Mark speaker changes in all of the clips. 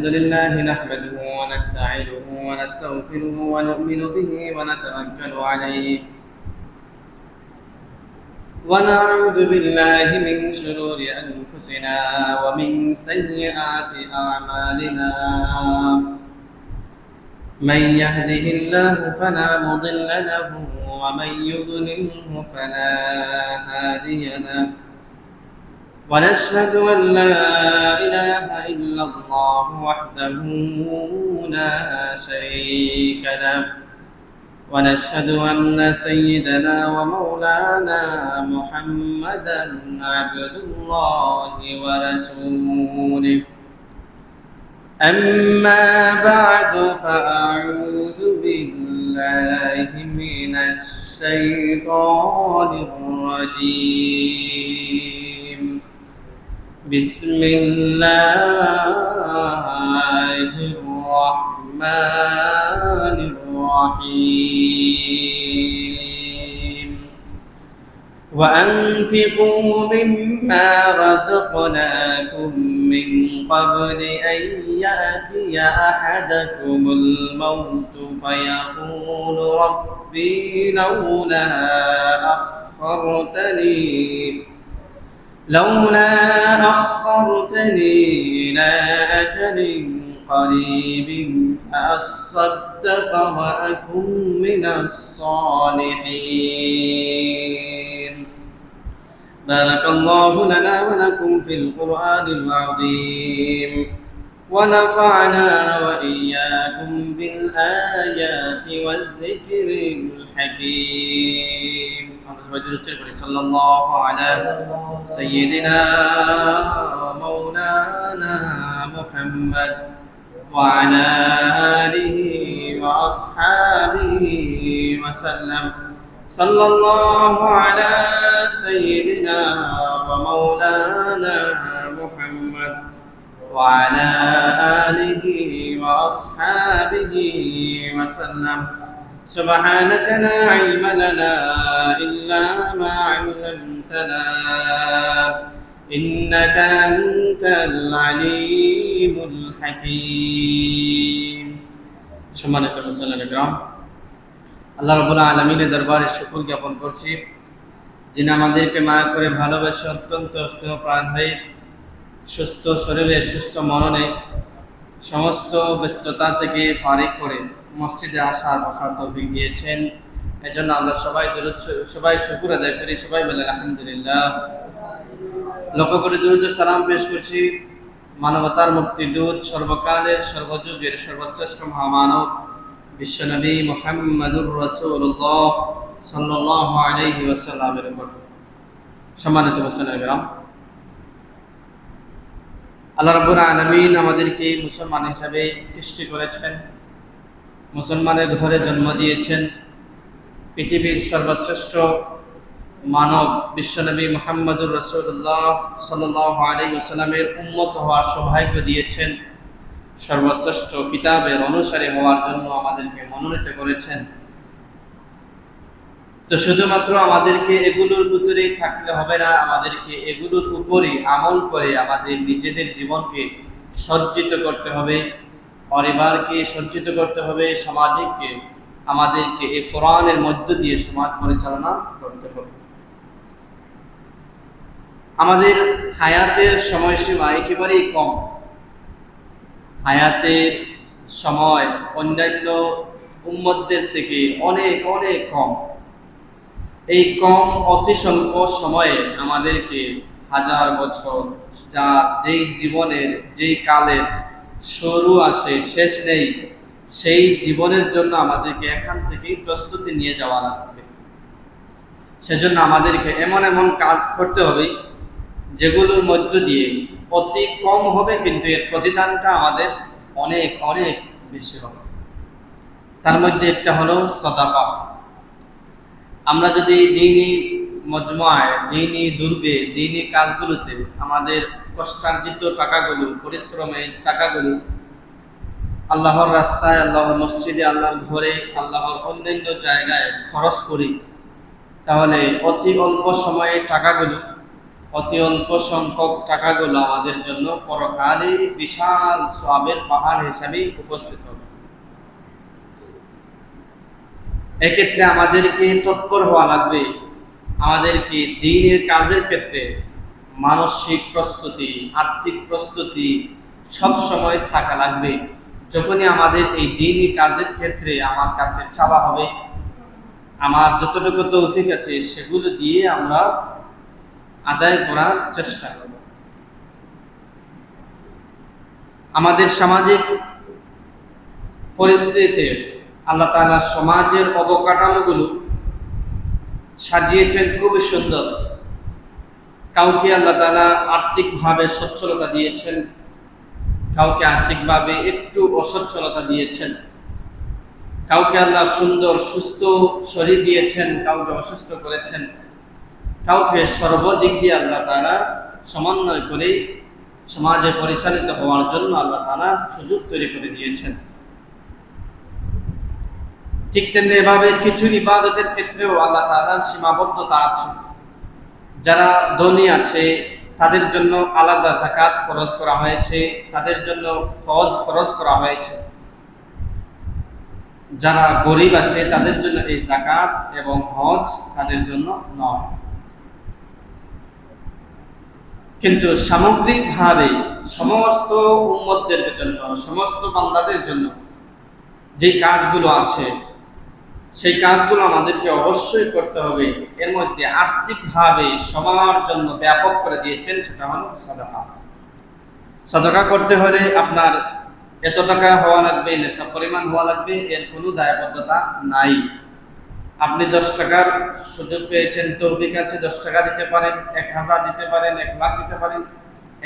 Speaker 1: الحمد لله نحمده ونستعينه ونستغفره ونؤمن به ونتوكل عليه ونعوذ بالله من شرور أنفسنا ومن سيئات أعمالنا من يهده الله فلا مضل له ومن يضلله فلا هادي له ونشهد أن لا إله إلا الله وحده لا شريك له ونشهد أن سيدنا ومولانا محمدا عبد الله ورسوله أما بعد فأعوذ بالله من الشيطان الرجيم بسم الله الرحمن الرحيم وأنفقوا مما رزقناكم من قبل أن يأتي أحدكم الموت فيقول ربي لولا أخرتني إلى أجل قريب فأصدق وأكن من الصالحين بارك الله لنا ولكم في القرآن العظيم ونفعنا وإياكم بالآيات والذكر الحكيم صلى الله على سيدنا مولانا محمد وعلى آله وأصحابه وسلم صلى الله على سيدنا ومولانا محمد وعلى آله وأصحابه وسلم سبحانك لا علم لنا إلا ما علمتنا إنك أنت العليم الحكيم সম্মানিত মুসলিম গ্রাম আল্লাহ রাব্বুল আলামিনের দরবারে শুকর জ্ঞাপন করছি যিনি আমাদেরকে মায়া করে ভালোবেসে অত্যন্ত স্নেহ প্রাণ হয়ে সুস্থ শরীরে সুস্থ মননে সমস্ত ব্যস্ততা থেকে ফারিক করে মসজিদে আসার বসার তৌফিক দিয়েছেন। এজন্য আমরা সবাই শুকর আদায় করি, সবাই বলে আলহামদুলিল্লাহ। লক্ষ্য করে দুরূদ ও সালাম পেশ করছি মানবতার মুক্তির দূত, সর্বকালের সর্বযুগের সর্বশ্রেষ্ঠ মহামানব বিশ্বনবী মুহাম্মদুর রাসূলুল্লাহ সাল্লাল্লাহু আলাইহি ওয়াসাল্লামের উপর। সম্মানিত মুসলিম, আল্লাহ রাব্বুল আলামিন আমাদেরকে মুসলমান হিসাবে সৃষ্টি করেছেন, মুসলমানের ঘরে জন্ম দিয়েছেন। পৃথিবীর সর্বশ্রেষ্ঠ মানব বিশ্বনবী মুহাম্মদুর রাসূলুল্লাহ সাল্লাল্লাহু আলাইহি ওয়াসাল্লামের উম্মত হওয়ার সৌভাগ্য দিয়েছেন। সর্বশ্রেষ্ঠ কিতাবের অনুসারী হওয়ার জন্য আমাদেরকে মনোনীত করেছেন। তো শুধুমাত্র আমাদেরকে এগুলোর ভিতরেই থাকলে হবে না, আমাদেরকে এগুলোর উপরে আমল করে আমাদের নিজেদের জীবনকে সজ্জিত করতে হবে, পরিবারকে সজ্জিত করতে হবে, সমাজকে আমাদেরকে এই কোরআনের মধ্য দিয়ে সমাজ পরিচালনা করতে হবে। আমাদের হায়াতের সময়সীমা একেবারেই কম। হায়াতের সময় অন্যান্য উম্মতদের থেকে অনেক অনেক কম। এই কম অতি স্বল্প সময়ে আমাদেরকে হাজার বছর, যেই জীবনের যেই কালের শুরু আসে শেষ নেই, সেই জীবনের জন্য আমাদেরকে এখান থেকেই প্রস্তুতি নিয়ে যাওয়া লাগবে। সেজন্য আমাদেরকে এমন এমন কাজ করতে হবে যেগুলোর মধ্য দিয়ে অতি কম হবে কিন্তু এর প্রতিদানটা আমাদের অনেক অনেক বেশি হবে। তার মধ্যে একটা হলো সাদাকা। আমরা যদি দ্বীনি মজমুআয়, দ্বীনি দুর্গে, দ্বীনি কাজগুলোতে আমাদের কষ্টার্জিত টাকাগুলো, পরিশ্রমের টাকাগুলো আল্লাহর রাস্তায়, আল্লাহর মসজিদে, আল্লাহর ঘরে, আল্লাহর অন্যান্য জায়গায় খরচ করি, তাহলে অতি অল্প সময়ে টাকাগুলো অতি অল্প সংখ্যক টাকাগুলো আমাদের জন্য পরকালে বিশাল সওয়াবের পাহাড় হিসাবে উপস্থিত হবে। এক্ষেত্রে আমাদেরকে তৎপর হওয়া লাগবে, আমাদেরকে দ্বীনের কাজের ক্ষেত্রে মানসিক প্রস্তুতি, আর্থিক প্রস্তুতি সব সময় থাকা লাগবে। যখনই আমাদের এই দ্বীনি কাজের ক্ষেত্রে আমার কাছে চাওয়া হবে, আমার যতটুকু তৌফিক আছে সেগুলো দিয়ে আমরা আদায় করার চেষ্টা করব। আমাদের সামাজিক পরিস্থিতিতে আল্লাহ তাআলা সমাজের অবকাঠামোগুলো সাজিয়েছেন খুবই সুন্দর। কাউকে আল্লাহ তাআলা আর্থিকভাবে সচ্ছলতা দিয়েছেন, কাউকে আর্থিকভাবে একটু অসচ্ছলতা দিয়েছেন, কাউকে আল্লাহ সুন্দর সুস্থ শরীর দিয়েছেন, কাউকে অসুস্থ করেছেন, কাউকে সর্বদিক দিয়ে আল্লাহ তাআলা সমন্বয় করে সমাজে পরিচালিত হওয়ার জন্য আল্লাহ তাআলা সুযোগ তৈরি করে দিয়েছেন। ঠিক তেমনি এভাবে কিছু ইবাদতের ক্ষেত্রেও আল্লাহ তাআলার সীমাবদ্ধতা আছে। যারা ধনী আছে তাদের জন্য আলাদা যাকাত ফরজ করা হয়েছে, তাদের জন্য হজ ফরজ করা হয়েছে। যারা গরিব আছে তাদের জন্য এই যাকাত এবং হজ তাদের জন্য নয়। কিন্তু সামগ্রিকভাবে সমস্ত উম্মতদের জন্য, সমস্ত বান্দাদের জন্য যে কাজগুলো আছে সেই কাজগুলো আমাদেরকে অবশ্যই করতে হবে। এর মধ্যে আর্থিকভাবে সবার জন্য ব্যাপক করে দিয়েছেন, সেটা হলো সাদাকা। সাদাকা করতে হলে আপনার এত টাকা হওয়া লাগবে, নেশা পরিমাণ হওয়া লাগবে, এর কোনো দায়বদ্ধতা নাই। আপনি 10 টাকার সুযোগ পেয়েছেন, তৌফিক আছে, 10 টাকা দিতে পারেন, 1000 দিতে পারেন, 1 লাখ দিতে পারেন।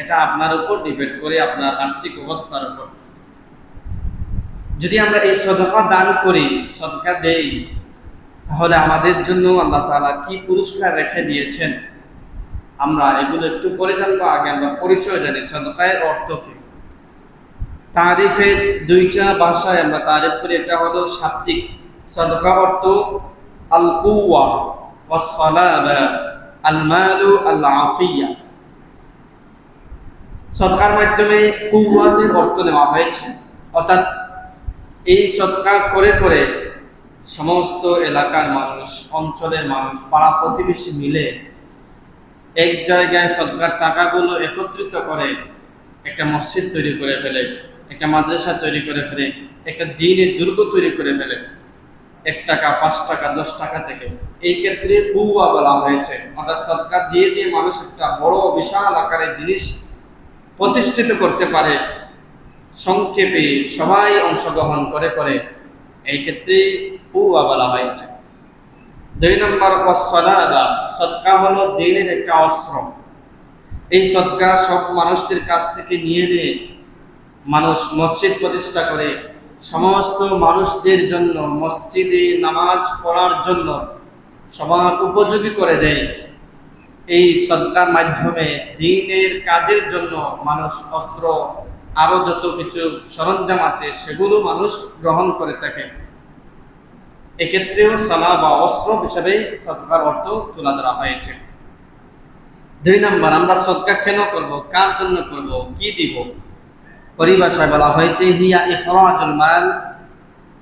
Speaker 1: এটা আপনার উপর ডিপেন্ড করে, আপনার আর্থিক অবস্থার উপর। যদি আমরা এই সাদাকা দান করি, সাদাকা দেই, তাহলে আমাদের জন্য আল্লাহ তাআলা কি পুরস্কার রেখে দিয়েছেন আমরা এগুলো একটু পরে জানবো। আগে আমরা পরিচয় জানি সাদাকার অর্থ কি। তারিফের দুইটা ভাষায় আমরা তারিফ করি। একটা হলো শাব্দিক, সাদাকা অর্থ আল কুওয়া ওয়াস সালাবা আল মালু আল আতিয়া। সাদাকার মাধ্যমে কুওয়াতের অর্থ নেওয়া হয়েছে, অর্থাৎ এই সদকা করে করে সমস্ত এলাকার মানুষ, অঞ্চলের মানুষ, পাড়া প্রতিবেশী মিলে এক জায়গায় সদকার টাকাগুলো একত্রিত করে একটা মসজিদ তৈরি করে ফেলে, একটা মাদ্রাসা তৈরি করে ফেলে, একটা দ্বীনের দুর্গ তৈরি করে ফেলে। 1 টাকা, 5 টাকা, 10 টাকা থেকে এই ক্ষেত্রে কুওয়া বলা হয়েছে। অর্থাৎ সদকা দিয়ে দিয়ে মানুষ একটা বড় বিশাল আকারের জিনিস প্রতিষ্ঠিত করতে পারে। সংক্ষেপে সবাই অংশগ্রহণ করে করে এই ক্ষেত্রে কুওয়া বলা হয়েছে। 2 নম্বর ওয়াসসালাবা, সদকা হলো দ্বীনের একটা অস্ত্র। এই সদকা সব মানুষদের কাছ থেকে নিয়ে নিয়ে মানুষ মসজিদ প্রতিষ্ঠা করে সমস্ত মানুষদের জন্য মসজিদে নামাজ পড়ার জন্য সবার উপযোগী করে দেয়। এই সদকার মাধ্যমে দ্বীনের কাজের জন্য মানুষ অস্ত্র, আরো যত কিছু সরঞ্জাম আছে সেগুলো মানুষ গ্রহণ করে থাকে। এক্ষেত্রেও সালা বা অস্ত্র হিসাবে সদকার অর্থ তুলে ধরা হয়েছে। 2 নম্বর, আমরা সদকা কেন করব, কার জন্য করব, কি দিব? পরিভাষায় বলা হয়েছে হিয়া ইখরাজুল মাল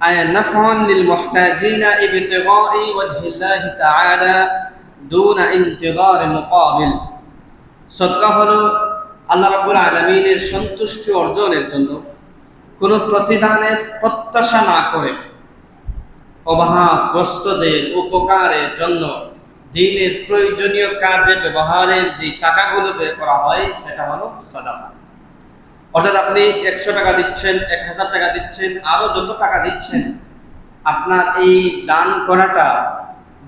Speaker 1: আয় নাফআন লিল মুহতাজিনা ইবতিগাই ওয়াজহিল্লাহি তাআলা দুনা ইনতিযার মুকাবিল। সদকা হলো আল্লাহ রাব্বুল আলামিনের সন্তুষ্টি অর্জনের জন্য কোনো প্রতিদানের প্রত্যাশা না করে অভাবগ্রস্তদের উপকারের জন্য দ্বীনের প্রয়োজনীয় কাজে ব্যবহারের যে টাকাগুলো বের করা হয় সেটা হলো সাদাকা। অর্থাৎ আপনি 100 টাকা দিচ্ছেন, 1000 টাকা দিচ্ছেন, আরো যত টাকা দিচ্ছেন, আপনার এই দান করাটা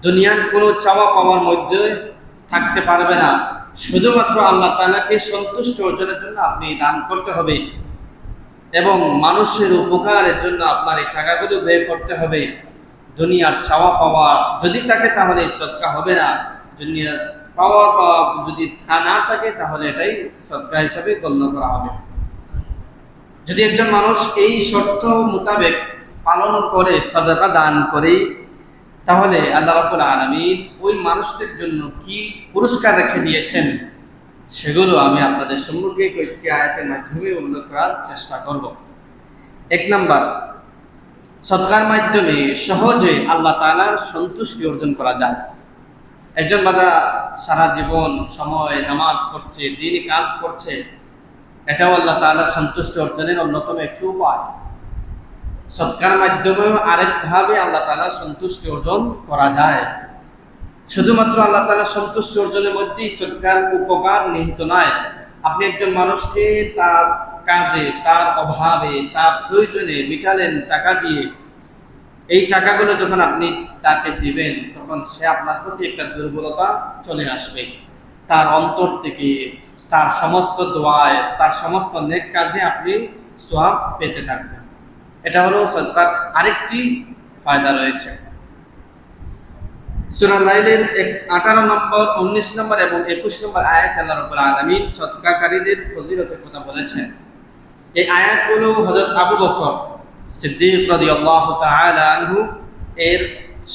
Speaker 1: দুনিয়ার কোনো চাওয়া পাওয়ার মধ্যে থাকতে পারবে না। শুধুমাত্র আল্লাহ তাআলাকে সন্তুষ্ট অর্জনের জন্য আপনি দান করতে হবে এবং মানুষের উপকারের জন্য আপনার এই টাকাগুলো ব্যয় করতে হবে। দুনিয়ার চাওয়া পাওয়া যদি থাকে তাহলে এই সদকা হবে না। দুনিয়ার পাওয়া যদি না থাকে তাহলে এটাই সদকা হিসাবে গণ্য করা হবে। যদি একজন মানুষ এই শর্ত মোতাবেক পালন করে, সাদাকা দান করে, তাহলে আল্লাহ রাব্বুল আলামিন ওই মানুষদের জন্য কি পুরস্কার রেখে দিয়েছেন সেগুলো আমি আপনাদের সম্মুখে কয়েকটি আয়াতের মাধ্যমে উল্লেখ করার চেষ্টা করব। 1 নাম্বার, সদকার মাধ্যমে সহজে আল্লাহ তাআলার সন্তুষ্টি অর্জন করা যায়। একজন বান্দা সারা জীবন সময় নামাজ পড়ছে, দ্বীনি কাজ করছে, এটাও আল্লাহ তাআলার সন্তুষ্টি অর্জনের অন্যতম একটি উপায়। সদকার মাধ্যমেও আরেকভাবে আল্লাহ তাআলার সন্তুষ্টি অর্জন করা যায়। শুধুমাত্র আল্লাহ তাআলার সন্তুষ্টি অর্জনের মধ্যেই সদকার উপকার নিহিত নয়। আপনি একজন মানুষকে তার কাজে, তার অভাবে, তার প্রয়োজনে মিটালেন টাকা দিয়ে। এই টাকাগুলো যখন আপনি তাকে দিবেন, তখন সে আপনার প্রতি একটা দুর্বলতা চলে আসবে। তার অন্তর থেকে তার সমস্ত দোয়ায়, তার সমস্ত নেক কাজে আপনি সওয়াব পেতে থাকবেন। এটা হলো সদকার আরেকটি ফায়দা রয়েছে। সূরা লাইলের 18 নম্বর, 19 নম্বর এবং 21 নম্বর আয়াতে আল্লাহ রাব্বুল আলামিন সদকাকারীদের ফজিলতের কথা বলেছেন। এই আয়াতগুলো হযরত আবু বকর সিদ্দিক রাদিয়াল্লাহু তাআলা আনহু এর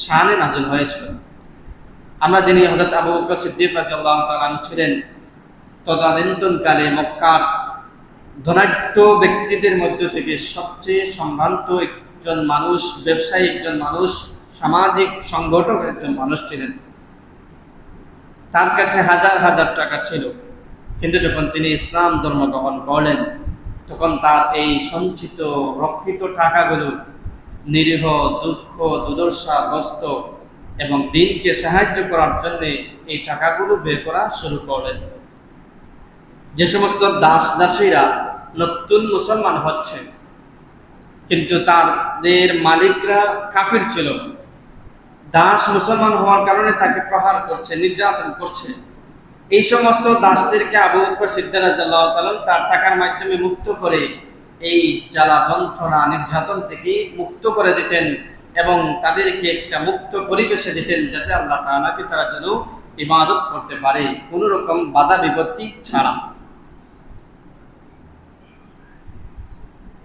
Speaker 1: শানে নাযিল হয়েছিল। আমরা জানি হযরত আবু বকর সিদ্দিক রাদিয়াল্লাহু তাআলা আনহু ছিলেন তদানীন্তনকালে মক্কার ধনাঢ্য ব্যক্তিদের মধ্য থেকে সবচেয়ে সম্ভ্রান্ত একজন মানুষ, ব্যবসায়ী একজন মানুষ, সামাজিক সংগঠক একজন মানুষ ছিলেন। তার কাছে হাজার হাজার টাকা ছিল, কিন্তু যখন তিনি ইসলাম ধর্ম গ্রহণ করলেন, তখন তার এই সঞ্চিত রক্ষিত টাকাগুলো নিরীহ, দুঃখ, দুর্দশাগ্রস্ত এবং দিনকে সাহায্য করার জন্য এই টাকাগুলো বের করা শুরু করলেন। যে সমস্ত দাস দাসীরা নতুন মুসলমান হচ্ছে, কিন্তু তাদের মালিকরা কাফির ছিল, দাস মুসলমান হওয়ার কারণে তাকে প্রহার করছে, নির্যাতন করছে, এই সমস্ত দাসদেরকে আবু বকর সিদ্দিক রাদিয়াল্লাহু তাআলা তার টাকার মাধ্যমে মুক্ত করে এই জ্বালা যন্ত্রণা নির্যাতন থেকে মুক্ত করে দিতেন এবং তাদেরকে একটা মুক্ত পরিবেশে দিতেন, যাতে আল্লাহ তাআলাকে তারা যেন ইবাদত করতে পারে কোনো রকম বাধা বিপত্তি ছাড়া।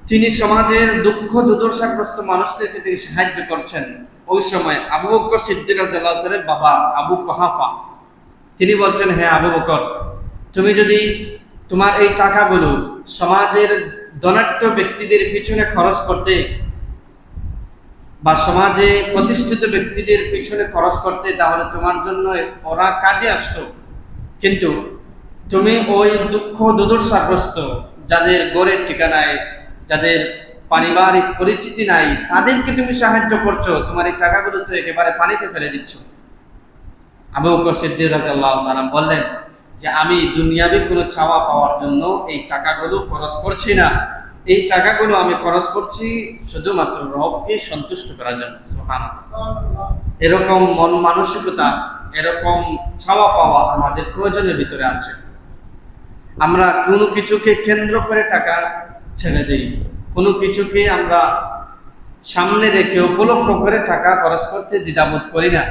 Speaker 1: তিনি সমাজের দুঃখ দুর্দশাগ্রস্ত মানুষদেরকে তিনি সাহায্য করছেন। ওই সময় আবু বকর সিদ্দিক রাদিয়াল্লাহু তাআলার বাবা আবু কুহাফা তিনি বলছেন, হ্যাঁ আবু বকর, তুমি যদি তোমার এই টাকাগুলো সমাজের ধনাঢ্য ব্যক্তিদের পিছনে খরচ করতে বা সমাজে প্রতিষ্ঠিত ব্যক্তিদের পিছনে খরচ করতে, তাহলে তোমার জন্য ওরা কাজে আসতো। কিন্তু তুমি ওই দুঃখ দুর্দশাগ্রস্ত, যাদের গড়ের ঠিকানায়, যাদের পারিবারিক পরিচিতি নাই, তাদেরকে তুমি সাহায্য করছো, তোমার এই টাকাগুলো তো একেবারে পানিতে ফেলে দিচ্ছ। আবু বকর সিদ্দিক রাদিয়াল্লাহু তাআলা বললেন যে আমি দুনিয়াবি কোনো চাওয়া পাওয়ার জন্য এই টাকাগুলো খরচ করছি না, এই টাকাগুলো আমি খরচ করছি শুধুমাত্র রবকে সন্তুষ্ট করার জন্য। সুবহানাল্লাহ। এরকম মন মানসিকতা, এরকম চাওয়া পাওয়া আমাদের প্রয়োজনের ভিতরে আছে। আমরা কোনো কিছুকে কেন্দ্র করে টাকা ছেড়ে দিই, কোনো কিছুকে আমরা সামনে রেখে উপলক্ষ করে টাকা খরচ করতে দ্বিধাবোধ করি না।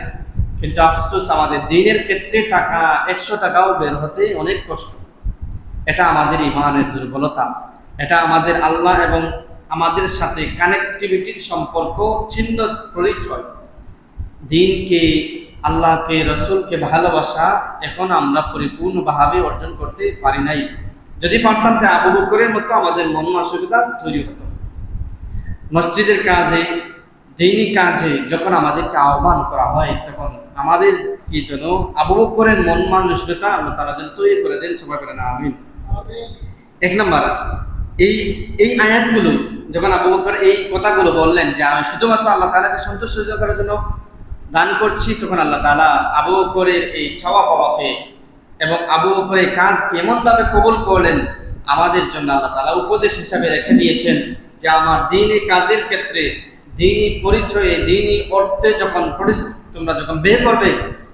Speaker 1: কিন্তু আফসোস, আমাদের দিনের ক্ষেত্রে টাকা 100 টাকাও বের হতে অনেক কষ্ট। এটা আমাদের ইমানের দুর্বলতা, এটা আমাদের আল্লাহ এবং আমাদের সাথে কানেক্টিভিটির সম্পর্ক ছিন্ন পরিচয়। দিনকে, আল্লাহকে, রসুলকে ভালোবাসা এখন আমরা পরিপূর্ণভাবে অর্জন করতে পারি নাই। যদি পারতাম, তা আবু বকরের মতো আমাদের মন মানসিকতা তৈরি হতো। মসজিদের কাজে, দিনী কাজে যখন আমাদেরকে আহ্বান করা হয়, তখন আমাদের কি যেন আবু বকরের মন মানসিকতা আল্লাহ তাআলা যেন তৈরি করে দেন। সবাই বলেন আমিন। 1 নাম্বার, এই আয়াতগুলো যখন আবু বকর এই কথাগুলো বললেন যে আমি শুধুমাত্র আল্লাহ তাআলাকে সন্তুষ্ট করার জন্য দান করছি, তখন আল্লাহ তাআলা আবু বকরের এই চাওয়া পাওয়াকে এবং আবু বকরের কাজকে এমনভাবে কবুল করলেন, আমাদের জন্য আল্লাহ তাআলা উপদেশ হিসাবে রেখে দিয়েছেন যে আমার দ্বীনি কাজের ক্ষেত্রে, দ্বীনি পরিচয়ে, দ্বীনি অর্থে তোমরা যখন বের করবে,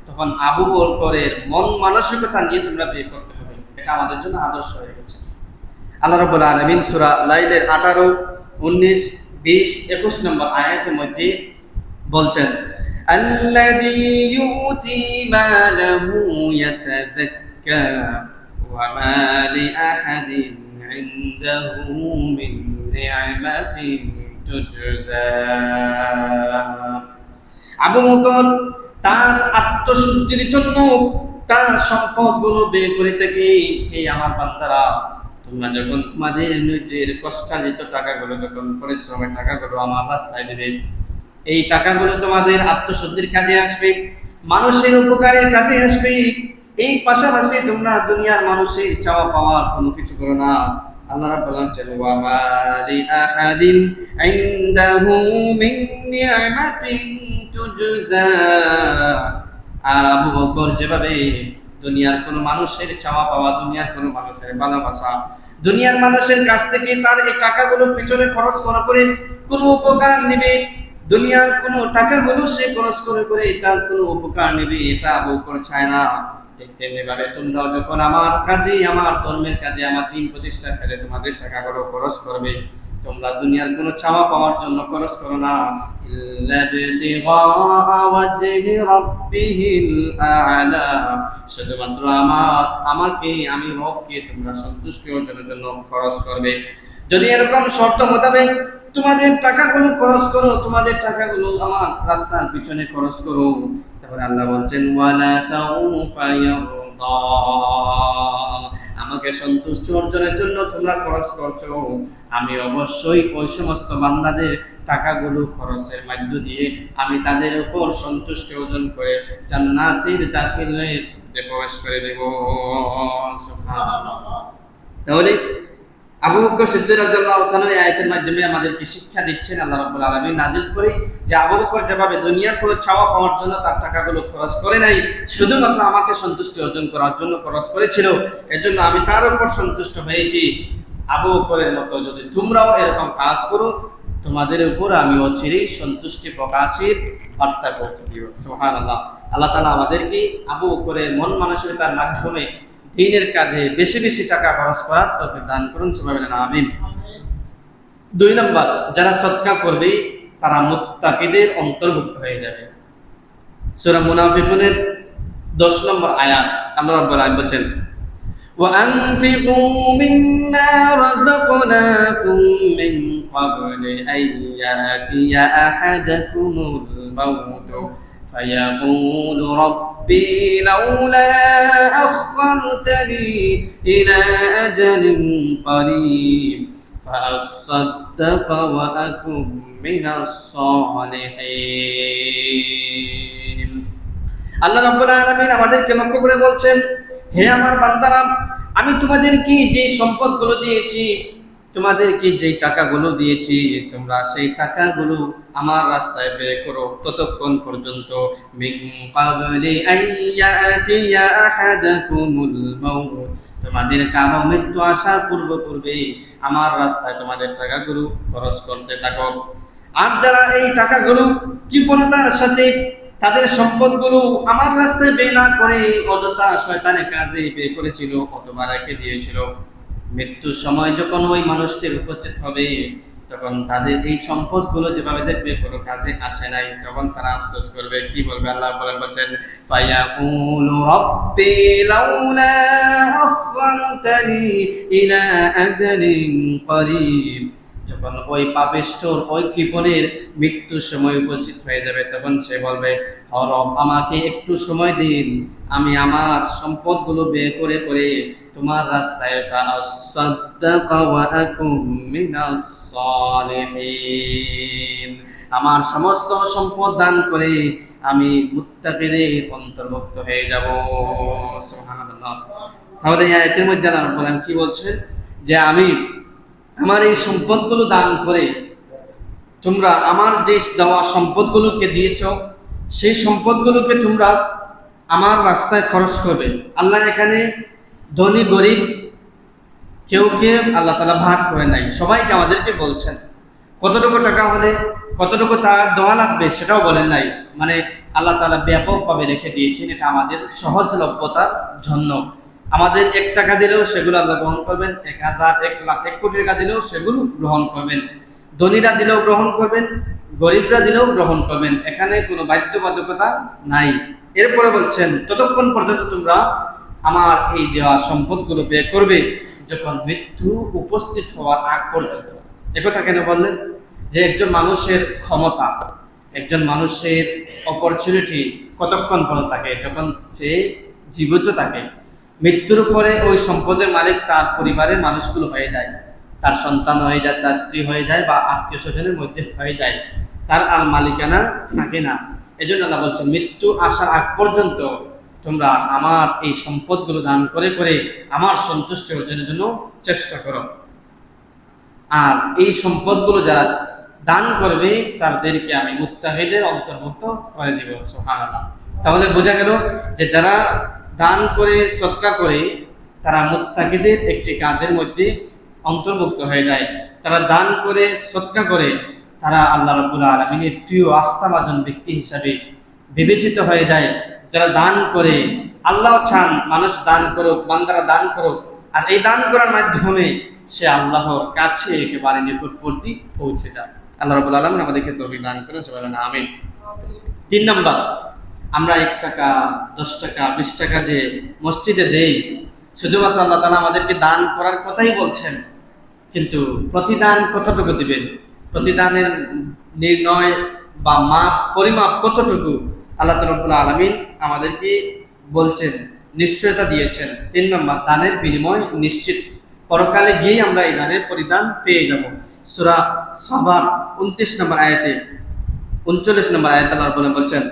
Speaker 1: তখন আবু বকরের মন মানসিকতা নিয়ে তোমরা বের করতে হবে। এটা আমাদের জন্য আদর্শ হয়ে গেছে। আল্লাহ রাব্বুল আলামিন সূরা লাইলের 18, 19, 20, 21 নম্বর আয়াতের মধ্যে বলছেন, আল্লাযী ইউতি মালাহু ইয়াতাযাক্কা ওয়া মা লিআহাদিন ইনদাহু মিন নি'মাতিন তুজজা। আবু বকর তার আত্মশুদ্ধির জন্য, তার সম্পদগুলো বের করে থেকে, এই আমার বান্দারা, তোমরা যখন তোমাদের নিজের কষ্টার্জিত টাকাগুলো, যখন পরিশ্রমের টাকাগুলো আমার রাস্তায় দেবে, এই টাকাগুলো তোমাদের আত্মশুদ্ধির কাজে আসবে, মানুষের উপকারের কাজে আসবে। এই পাশাপাশি তোমরা দুনিয়ার মানুষের চাওয়া পাওয়ার কোনো কিছু করো না। আল্লাহ রাব্বুল আলামিন বলেন, ওয়া মা লি আহাদিন ইনদাহু মিন নি'মাতিন তুজজা। আর আবু বকর যেভাবে দুনিয়ার কোন মানুষের চাওয়া পাওয়া, দুনিয়ার কোন মানুষের ভালোবাসা, দুনিয়ার মানুষের কাছ থেকে তার এই টাকাগুলো পিছনে খরচ করে কোনো উপকার নেবে, দুনিয়ার কোন টাকাগুলো সে খরচ করে তার কোনো উপকার নেবে, এটা আবু বকর চায় না। ঠিক তেমনি ভাবে তোমরাও যখন আমার কাজে, আমার ধর্মের কাজে, আমার দিন প্রতিষ্ঠার কাজে তোমাদের টাকাগুলো খরচ করবে, তোমরা দুনিয়ার কোনো চাওয়া পাওয়ার জন্য খরচ করো না। শুধুমাত্র আমাকে, আমি রবকে তোমরা সন্তুষ্টি অর্জনের জন্য খরচ করবে। যদি এরকম শর্ত মোতাবেক তোমাদের টাকাগুলো খরচ করো, তোমাদের টাকাগুলো আমার রাস্তার পিছনে খরচ করো, তারপরে আল্লাহ বলছেন, ওয়ালা সাউফা ইয়ারদা, আমাকে সন্তুষ্ট অর্জনের জন্য তোমরা খরচ করছো, আমি অবশ্যই ওই সমস্ত বান্দাদের টাকাগুলো খরচের মধ্য দিয়ে আমি তাদের উপর সন্তুষ্টি অর্জন করে জান্নাতের দাখিলে প্রবেশ করে দেব। সুবহানাল্লাহ। তাহলে আবু বকর সিদ্দিক রাদিয়াল্লাহু তাআলা এই আয়াতের মাধ্যমে আমাদেরকে শিক্ষা দিচ্ছেন, আল্লাহ রাব্বুল আলামিন নাযিল করে, যে আবু বকর যেভাবে দুনিয়ার কোনো চাওয়া পাওয়ার জন্য তার টাকাগুলো খরচ করে নাই, শুধুমাত্র আমাকে সন্তুষ্টি অর্জন করার জন্য খরচ করেছিল, এজন্য আমি তার উপর সন্তুষ্ট হয়েছি। আবু বকরের মতো যদি তোমরাও এরকম কাজ করো, তোমাদের উপর আমি অচিরেই সন্তুষ্টি প্রকাশের বার্তা পৌঁছে দিব। সুবহানাল্লাহ। আল্লাহ তাআলা আমাদেরকে আবু বকরের মন মানসিকতার মাধ্যমে দ্বীনের কাজে বেশি বেশি টাকা খরচ করার তৌফিক দান করুন। সবাই বলেন আমিন। 2 নম্বর, যারা সদকা করবে তারা মুত্তাকিদের অন্তর্ভুক্ত হয়ে যাবে। সূরা মুনাফিকুনের 10 নম্বর আয়াত, আল্লাহ রাব্বুল আলামিন বলেন, وَأَنفِقُوا مِمَّا رَزَقْنَاكُم مِّن قَبْلِ أَن يَأْتِيَ أَحَدَكُمُ الْمَوْتُ فَيَقُولُ رَبِّي لَوْلَا أَخَّرْتَنِي إِلَى أَجَلٍ قَرِيبٍ فَأَصَّدَّقَ وَأَكُن مِّنَ الصَّالِحِينَ। আল্লাহ রাব্বুল আলামিন আমাদেরকে লক্ষ্য করে বলছেন, হে আমার বান্দারা, আমি তোমাদেরকে যে সম্পদগুলো দিয়েছি, তোমাদেরকে যে টাকাগুলো দিয়েছি, তোমরা সেই টাকাগুলো আমার রাস্তায় ব্যয় করো ততক্ষণ পর্যন্ত, মিন ক্বাবলি আইয়াতিয়া আহাদাকুমুল মাউত, তোমাদের কারো মৃত্যু আসার পূর্বে আমার রাস্তায় তোমাদের টাকাগুলো খরচ করতে থাকো। আর যারা এই টাকাগুলো কৃপণতার সাথে তাদের সম্পদগুলো আমার রাস্তায় ব্যয় না করে অযথা শয়তানের কাজে ব্যয় করেছিল অথবা রেখে দিয়েছিল, মৃত্যুর সময় যখন ওই মানুষটির উপস্থিত হবে, তখন তাদের এই সম্পদগুলো যেভাবে দেখবে কোনো কাজে আসে নাই, তখন তারা আফসোস করবে। কি বলবে? আল্লাহ বলেন, ফায়াকুলু রাব্বি লাউলা আখখারতানি ইলা আজালিন করিব, যখন ওই পাপিষ্ঠর, ওই কৃপণের মৃত্যুর সময় উপস্থিত হয়ে যাবে, তখন সে বলবে, হে রব, আমাকে একটু সময় দিন, আমি আমার সম্পদগুলো ব্যয় করে তোমার রাস্তায় ফাআসাদদাকা ওয়া আকুম মিনাস সালিহিন, আমার সমস্ত সম্পদ দান করে আমি মুত্তাকিদের অন্তর্ভুক্ত হয়ে যাব। সুবহানাল্লাহ। তাহলে এই আয়াতের মধ্যে আল্লাহ বলেন, কি বলছেন? যে আমি আমার এই সম্পদগুলো দান করে, তোমরা আমার যে দেওয়া সম্পদগুলোকে দিয়েছ, সেই সম্পদগুলোকে তোমরা আমার রাস্তায় খরচ করবে। আল্লাহ এখানে ধনী গরিব কেউ আল্লাহ তাআলা ভাগ করে নাই, সবাইকে আমাদেরকে বলছেন। কতটুকু টাকা হলে কতটুকু টাকা দেওয়া লাগবে সেটাও বলেন নাই, মানে আল্লাহ তাআলা ব্যাপকভাবে রেখে দিয়েছেন। এটা আমাদের সহজলভ্যতার জন্য। আমাদের 1 টাকা দিলেও সেগুলো আল্লাহ গ্রহণ করবেন, 1000, 1 লাখ, 1 কোটি টাকা দিলেও সেগুলো গ্রহণ করবেন। ধনীরা দিলেও গ্রহণ করবেন, গরিবরা দিলেও গ্রহণ করবেন, এখানে কোনো বাধ্যবাধকতা নাই। এরপরে বলছেন, ততক্ষণ পর্যন্ত তোমরা আমার এই দেওয়া সম্পদগুলো ব্যয় করবে যখন মৃত্যু উপস্থিত হওয়ার আগ পর্যন্ত। একথা কেন বললেন? যে একজন মানুষের ক্ষমতা, একজন মানুষের অপরচুনিটি কতক্ষণ পর্যন্ত থাকে? যখন সে জীবিত থাকে, মৃত্যুর পরে ওই সম্পদের মালিক তার পরিবারের মানুষগুলো হয়ে যায়, তার সন্তান হয়ে যায়, তার স্ত্রী হয়ে যায়, বা আত্মীয় স্বজনের মধ্যে হয়ে যায়, তার আর মালিকানা থাকে না। এজন্য আল্লাহ বলছেন মৃত্যু আসার আগ পর্যন্ত তোমরা আমার এই সম্পদগুলো দান করে করে আমার সন্তুষ্টি অর্জনের জন্য চেষ্টা করো। আর এই সম্পদগুলো যারা দান করবে তাদেরকে আমি মুত্তাকিদের অন্তর্ভুক্ত করে দিব। সুবহানাল্লাহ। তাহলে বোঝা গেল যে যারা দান করে সদকা করে তারা মুত্তাকিদের একটি কাজের মধ্যে অন্তর্ভুক্ত হয়ে যায়। তারা দান করে সদকা করে তারা আল্লাহ রাব্বুল আলামিনের প্রিয় আস্থাভাজন ব্যক্তি হিসাবে বিবেচিত হয়ে যায়। যারা দান করে, আল্লাহ চান মানুষ দান করুক, বান্দারা দান করুক, আর এই দান করার মাধ্যমে সে আল্লাহর কাছে একেবারে নিকটবর্তী পৌঁছে যায়। আল্লাহ রাব্বুল আলামিন আমাদেরকে তৌফিক দান করেন, সবাই বলেন আমিন। 3 নাম্বার, আমরা 1 টাকা, 10 টাকা, 20 টাকা যে মসজিদে দেই, শুধুমাত্র আল্লাহ তাআলা আমাদেরকে দান করার কথাই বলছেন, কিন্তু প্রতিদান কতটুকু দিবেন, প্রতিদানের নির্ণয় বা মাপ পরিমাপ কতটুকু আল্লাহ রাব্বুল আলামিন আমাদেরকে বলছেন, নিশ্চয়তা দিয়েছেন। 3 নম্বর, দানের বিনিময় নিশ্চিত, পরকালে গিয়ে আমরা এই দানের পরিদান পেয়ে যাব। সূরা সাবার 29 নম্বর আয়াতে, 39 নম্বর আয়াতে আল্লাহ রাব্বুল আলামিন বলছেন,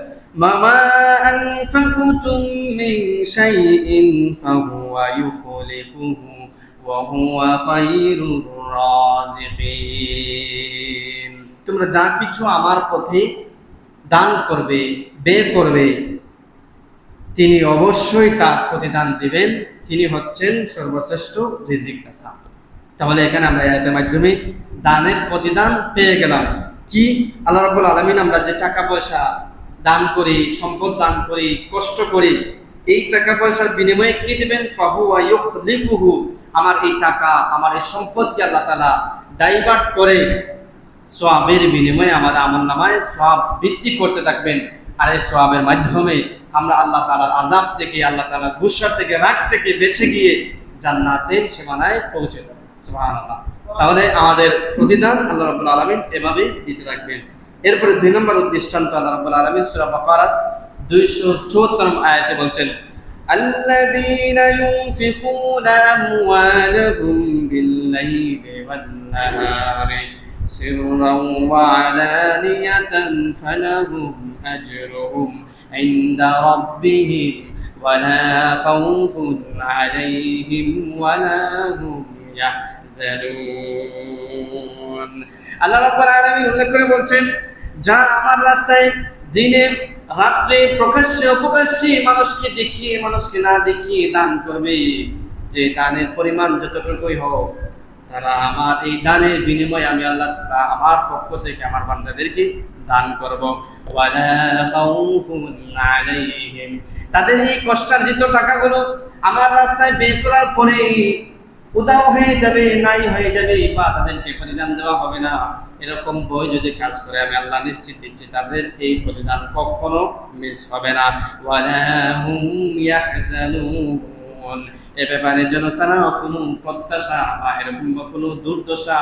Speaker 1: মামা আনফাকুতুম মিন শাইইন ফাহুয়া ইউখলিফুহু ওয়া হুয়া খায়রুর রাযিকিন। তোমরা যা কিছু আমার পথে দান করবে, ব্যয় করবে, তিনি অবশ্যই তার প্রতিদান দিবেন, তিনি হচ্ছেন সর্বশ্রেষ্ঠ রিজিকদাতা। তাহলে এখানে আমরা আয়াতের মাধ্যমে দানের প্রতিদান পেয়ে গেলাম। কি? আল্লাহ রাব্বুল আলামিন আমরা যে টাকা পয়সা দান করি, সম্পদ দান করি, কষ্ট করি, এই টাকা পয়সার বিনিময়ে কি দিবেন? ফাহুয়া ইউখলিফুহু, আমার এই টাকা, আমার এই সম্পদকে আল্লাহ তাআলা ডাইভার্ট করে সওয়াবের বিনিময়ে আমার আমলনামায় সওয়াব বৃদ্ধি করতে থাকবেন। আর এই সওয়াবের মাধ্যমে আমরা আল্লাহ তাআলার আযাব থেকে, আল্লাহ তাআলার গুসা থেকে, রাগ থেকে বেঁচে গিয়ে জান্নাতের সীমানায় পৌঁছে যাব। সুবহানাল্লাহ। তাহলে আমাদের প্রতিদান আল্লাহ রাব্বুল আলামিন এভাবেই দিতে থাকবেন। এরপরে 2 নম্বর দৃষ্টান্ত আল্লাহ রাব্বুল আলামিন সূরা বাকারার 274 নম্বর আয়াতে বলছেন, আল্লাযীনা ইউনফিকুনা আমওয়ালাহুম বিল-লাইলি ওয়ান-নাহারি সিররান ওয়া আলানিয়াতান ফালাহুম আজরুহুম ইনদা রাব্বিহিম ওয়া লা খাউফুন আলাইহিম ওয়া লা হুম ইয়াহজানুন। আল্লাহ রাব্বুল আলামিন উল্লেখ করে বলছেন, যা আমার রাস্তায় দিনে রাত্রে প্রকাশ্যে অপ্রকাশ্যে মানুষকে দেখিয়ে মানুষকে না দেখিয়ে দান করবে, যে দানের পরিমাণ যতটুকুই হোক, তারা আমার এই দানের বিনিময়ে আমি আল্লাহ তাআলা আমার পক্ষ থেকে আমার বান্দাদেরকে দান করব। ওয়ালা খাউফুন আলাইহিম, তাদের এই কষ্টার্জিত টাকাগুলো আমার রাস্তায় বের করার পরে উদাও হয়ে যাবে, নাই হয়ে যাবে, বা তাদেরকে প্রতিদান দেওয়া হবে না, এরকম বই যদি কাজ করে আমি আল্লাহ নিশ্চিত দিচ্ছি তাদের এই প্রতিদান কখনো মিস হবে না। ওয়ালা হুম ইয়াহজানুন, এ ব্যাপারে যেন তারা কোনো প্রত্যাশা বা এরকম কোনো দুর্দশা,